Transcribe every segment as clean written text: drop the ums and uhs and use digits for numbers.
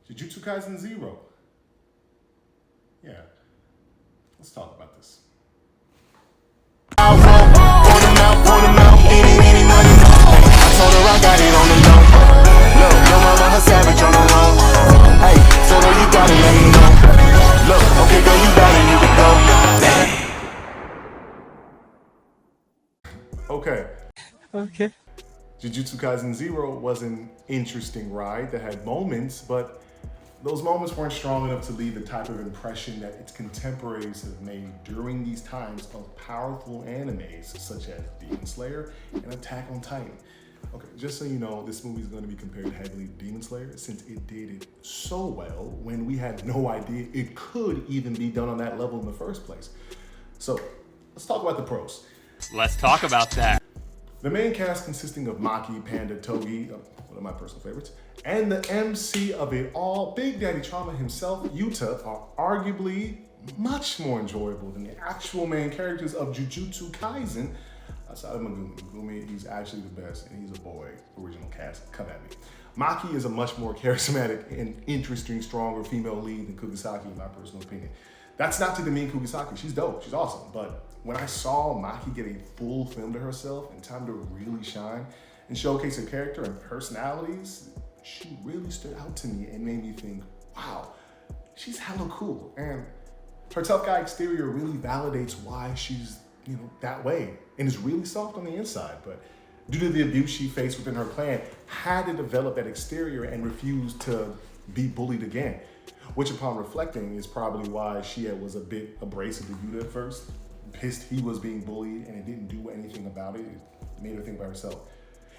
Jujutsu Kaisen 0. Yeah, let's talk about this. Okay. Okay. Jujutsu Kaisen 0 was an interesting ride that had moments, but those moments weren't strong enough to leave the type of impression that its contemporaries have made during these times of powerful animes such as Demon Slayer and Attack on Titan. Okay, just so you know, this movie is going to be compared heavily to Demon Slayer since it did it so well when we had no idea it could even be done on that level in the first place. So, let's talk about the pros. Let's talk about that. The main cast consisting of Maki, Panda, Togi, one of my personal favorites, and the MC of it all, Big Daddy Trauma himself, Yuta, are arguably much more enjoyable than the actual main characters of Jujutsu Kaisen. Outside of Megumi. Megumi, he's actually the best, and he's a boy. Original cast, come at me. Maki is a much more charismatic and interesting, stronger female lead than Kugisaki, in my personal opinion. That's not to demean Kugisaki. She's dope. She's awesome. But when I saw Maki get a full film to herself and time to really shine and showcase her character and personalities, she really stood out to me and made me think, wow, she's hella cool. And her tough guy exterior really validates why she's, that way and is really soft on the inside. But due to the abuse she faced within her clan, had to develop that exterior and refused to be bullied again. Which, upon reflecting, is probably why she was a bit abrasive to Yuta at first. Pissed he was being bullied and it didn't do anything about it. It made her think by herself.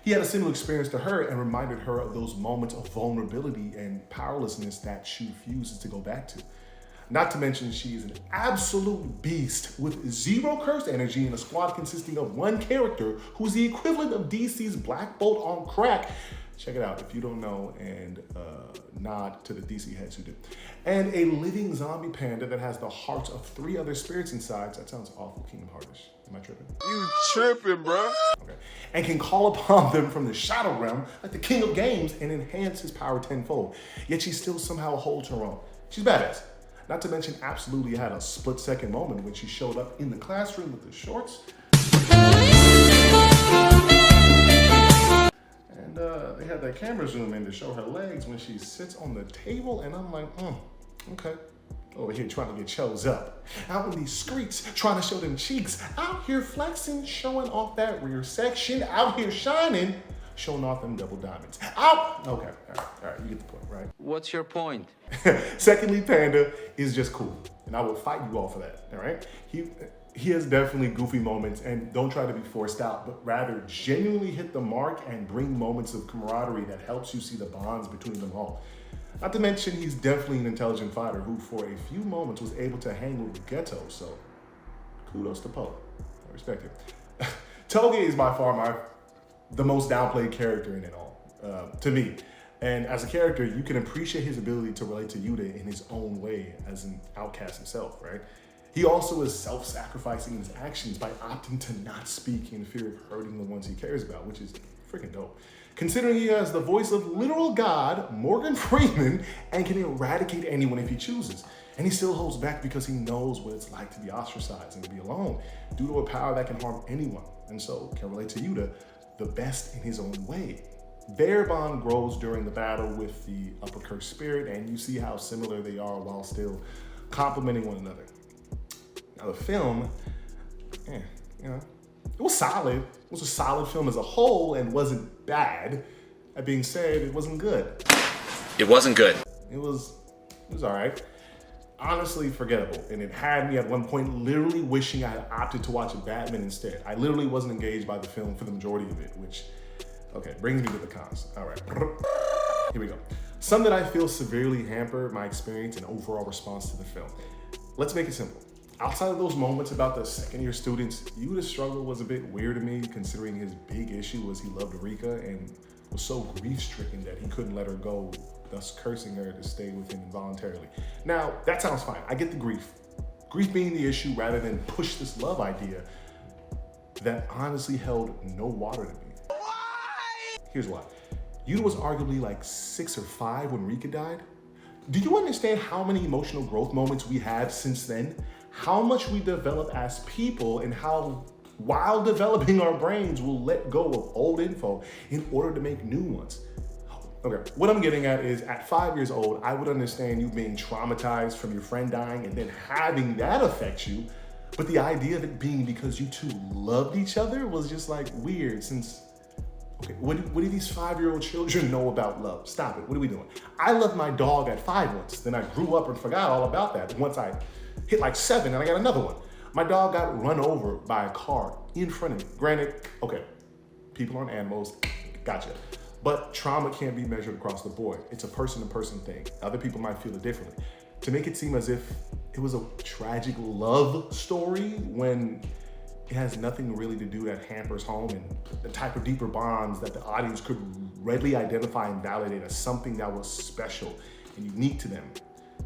He had a similar experience to her and reminded her of those moments of vulnerability and powerlessness that she refuses to go back to. Not to mention, she is an absolute beast with zero curse energy in a squad consisting of one character who's the equivalent of DC's Black Bolt on crack. Check it out if you don't know, and nod to the DC heads who do. And a living zombie panda that has the hearts of 3 other spirits inside. That sounds awful Kingdom Heartish. Am I tripping? You tripping, bro. Okay. And can call upon them from the Shadow Realm like the King of Games and enhance his power tenfold. Yet she still somehow holds her own. She's badass. Not to mention, absolutely had a split-second moment when she showed up in the classroom with the shorts. And they had that camera zoom in to show her legs when she sits on the table, and I'm like, okay. Over here trying to get chose up. Out in these streets, trying to show them cheeks. Out here flexing, showing off that rear section. Out here shining, showing off them double diamonds. Out! Okay, all right, you get the point, right? What's your point? Secondly, Panda is just cool, and I will fight you all for that, all right? He has definitely goofy moments, and don't try to be forced out, but rather genuinely hit the mark and bring moments of camaraderie that helps you see the bonds between them all. Not to mention, he's definitely an intelligent fighter who, for a few moments, was able to hang with the ghetto, so kudos to Poe. I respect him. Toge is by far the most downplayed character in it all, to me. And as a character, you can appreciate his ability to relate to Yuta in his own way as an outcast himself, right? He also is self-sacrificing in his actions by opting to not speak in fear of hurting the ones he cares about, which is freaking dope. Considering he has the voice of literal God, Morgan Freeman, and can eradicate anyone if he chooses. And he still holds back because he knows what it's like to be ostracized and to be alone due to a power that can harm anyone, and so can relate to Yuta the best in his own way. Their bond grows during the battle with the upper curse spirit, and you see how similar they are while still complementing one another. Now the film, it was solid. It was a solid film as a whole and wasn't bad. That being said, it wasn't good. It wasn't good. It was all right. Honestly forgettable, and it had me at one point literally wishing I had opted to watch Batman instead. I literally wasn't engaged by the film for the majority of it, which, okay, brings me to the cons. All right, here we go. Some that I feel severely hampered my experience and overall response to the film. Let's make it simple. Outside of those moments about the second-year students, Yuta's struggle was a bit weird to me, considering his big issue was he loved Rika and was so grief-stricken that he couldn't let her go, thus cursing her to stay with him involuntarily. Now, that sounds fine. I get the grief. Grief being the issue rather than push this love idea that honestly held no water to me. Why? Here's why. Yuta was arguably like 6 or 5 when Rika died, Do you understand how many emotional growth moments we had since then? How much we develop as people, and how, while developing our brains, we'll let go of old info in order to make new ones. Okay, what I'm getting at is, at 5 years old, I would understand you being traumatized from your friend dying and then having that affect you. But the idea of it being because you two loved each other was just like weird, since, okay, what do these 5-year-old children know about love? Stop it, what are we doing? I loved my dog at 5 once, then I grew up and forgot all about that. Once I hit like 7 and I got another one. My dog got run over by a car in front of me. Granted, okay, people aren't animals, gotcha. But trauma can't be measured across the board. It's a person-to-person thing. Other people might feel it differently. To make it seem as if it was a tragic love story when it has nothing really to do that hampers home and the type of deeper bonds that the audience could readily identify and validate as something that was special and unique to them.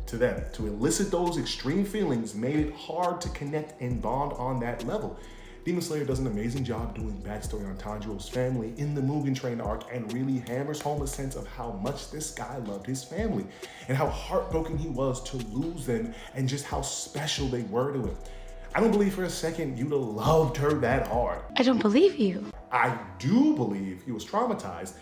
To elicit those extreme feelings made it hard to connect and bond on that level. Demon Slayer does an amazing job doing backstory on Tanjiro's family in the Mugen Train arc, and really hammers home a sense of how much this guy loved his family and how heartbroken he was to lose them and just how special they were to him. I don't believe for a second Yuta loved her that hard. I don't believe you. I do believe he was traumatized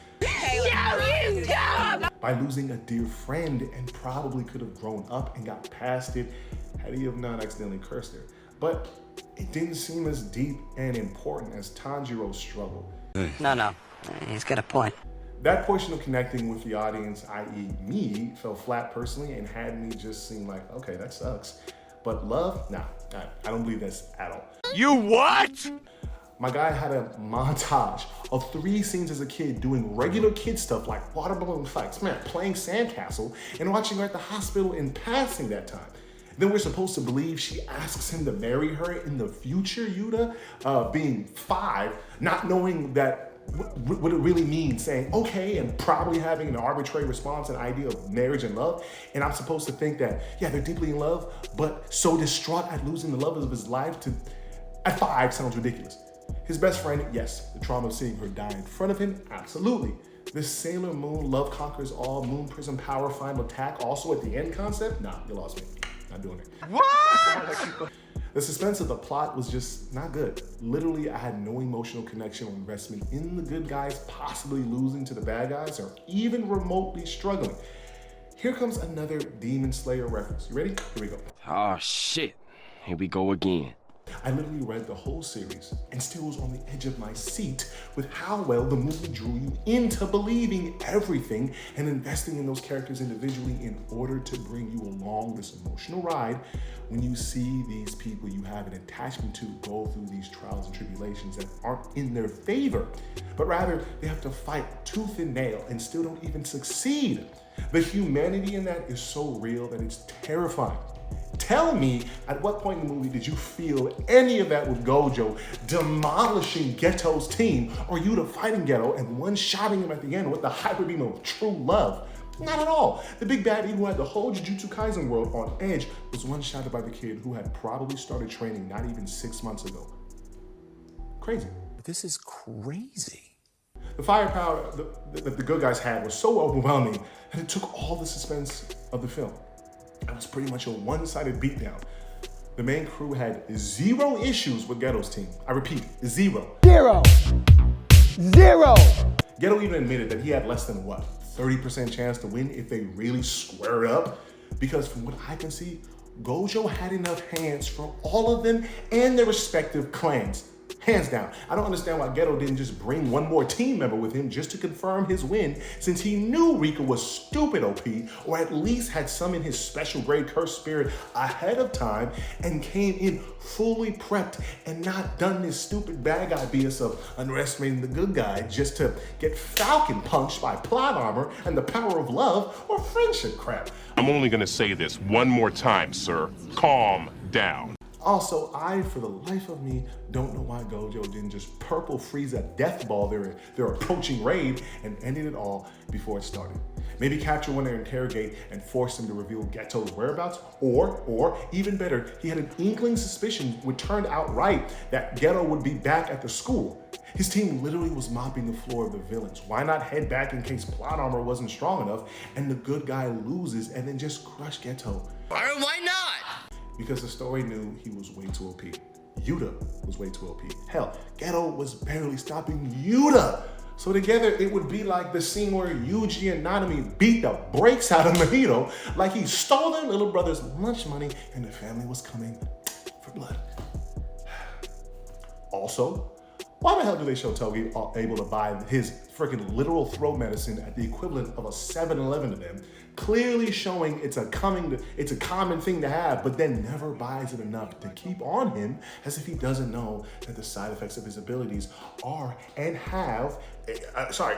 by losing a dear friend, and probably could have grown up and got past it had he have not accidentally cursed her. But it didn't seem as deep and important as Tanjiro's struggle. No, he's got a point. That portion of connecting with the audience, i.e. me, fell flat personally and had me just seem like, okay, that sucks. But love, nah, I don't believe that's at all. You what? My guy had a montage of 3 scenes as a kid doing regular kid stuff like water balloon fights, man, playing sandcastle, and watching her at the hospital and passing that time. Then we're supposed to believe she asks him to marry her in the future, Yuta, being 5, not knowing that what it really means, saying okay and probably having an arbitrary response and idea of marriage and love. And I'm supposed to think that, yeah, they're deeply in love, but so distraught at losing the love of his life at 5 sounds ridiculous. His best friend, yes, the trauma of seeing her die in front of him, absolutely. This Sailor Moon love conquers all, Moon Prism power final attack also at the end concept, nah, you lost me. Not doing it. What? The suspense of the plot was just not good. Literally, I had no emotional connection or investment in the good guys possibly losing to the bad guys or even remotely struggling. Here comes another Demon Slayer reference. You ready? Here we go. Oh shit, here we go again. I literally read the whole series and still was on the edge of my seat with how well the movie drew you into believing everything and investing in those characters individually in order to bring you along this emotional ride when you see these people you have an attachment to go through these trials and tribulations that aren't in their favor, but rather they have to fight tooth and nail and still don't even succeed. The humanity in that is so real that it's terrifying. Tell me, at what point in the movie did you feel any of that with Gojo demolishing Geto's team, or Yuta fighting Geto and one-shotting him at the end with the hyper beam of true love? Not at all. The big baddie who had the whole Jujutsu Kaisen world on edge was one-shotted by the kid who had probably started training not even 6 months ago. Crazy. This is crazy. The firepower that the good guys had was so overwhelming that it took all the suspense of the film. It was pretty much a one-sided beatdown. The main crew had 0 issues with Geto's team. I repeat, 0. Zero. Geto even admitted that he had less than, 30% chance to win if they really square up? Because from what I can see, Gojo had enough hands for all of them and their respective clans. Hands down. I don't understand why Geto didn't just bring one more team member with him just to confirm his win, since he knew Rika was stupid OP, or at least had summoned his special grade curse spirit ahead of time and came in fully prepped and not done this stupid bad guy BS of underestimating the good guy just to get Falcon punched by plot armor and the power of love or friendship crap. I'm only gonna say this one more time, sir. Calm down. Also, I, for the life of me, don't know why Gojo didn't just purple freeze a death ball their approaching raid and ended it all before it started. Maybe capture one to interrogate and force him to reveal Geto's whereabouts, or even better, he had an inkling suspicion would turn out right that Geto would be back at the school. His team literally was mopping the floor of the villains. Why not head back in case plot armor wasn't strong enough and the good guy loses and then just crush Geto? Why not? Because the story knew he was way too OP. Yuta was way too OP. Hell, Geto was barely stopping Yuta. So together, it would be like the scene where Yuji and Nanami beat the brakes out of Mahito, like he stole their little brother's lunch money and the family was coming for blood. Also, why the hell do they show Togi able to buy his freaking literal throat medicine at the equivalent of a 7-Eleven to them, clearly showing it's a common thing to have, but then never buys it enough to keep on him as if he doesn't know that the side effects of his abilities are and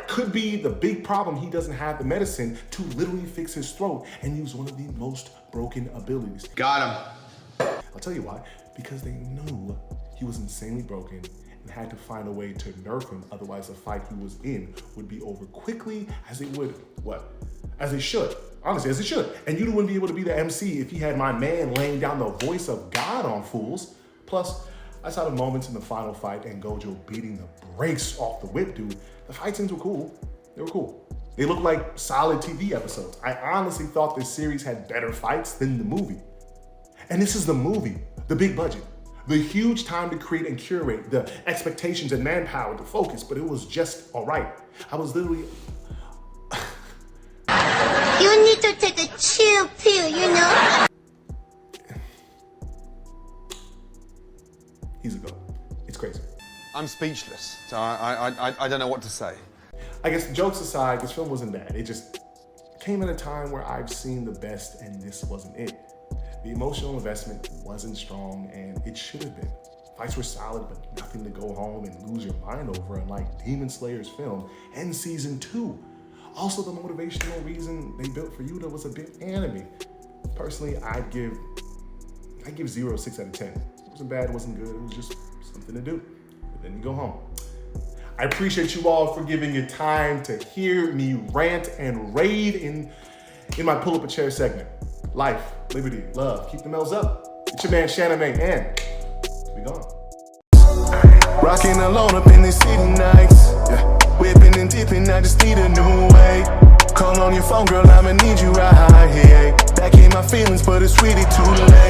could be the big problem. He doesn't have the medicine to literally fix his throat and use one of the most broken abilities. Got him. I'll tell you why. Because they knew he was insanely broken and had to find a way to nerf him, otherwise the fight he was in would be over quickly as it should. Honestly, as it should. And you wouldn't be able to be the MC if he had my man laying down the voice of God on fools. Plus, I saw the moments in the final fight and Gojo beating the brakes off the whip dude. The fight scenes were cool. They were cool. They looked like solid TV episodes. I honestly thought this series had better fights than the movie. And this is the movie, the big budget, the huge time to create and curate, the expectations and manpower to focus, but it was just all right. I was literally... You need to take a chill pill, you know? He's a goat. It's crazy. I'm speechless, so I don't know what to say. I guess jokes aside, this film wasn't bad. It just came at a time where I've seen the best and this wasn't it. The emotional investment wasn't strong and it should have been. Fights were solid, but nothing to go home and lose your mind over, unlike Demon Slayer's film and season 2. Also, the motivational reason they built for Yuta was a bit anime. Personally, I'd give 0 6 out of 10. It wasn't bad, it wasn't good, it was just something to do. But then you go home. I appreciate you all for giving your time to hear me rant and rave in my Pull Up a Chair segment. Life, liberty, love, keep the mells up. It's your man Shanime, and we gone. Rocking alone up in the city nights, yeah. Whipping and dipping, I just need a new way. Call on your phone, girl, I'ma need you right here. Back in my feelings, but it's really too late.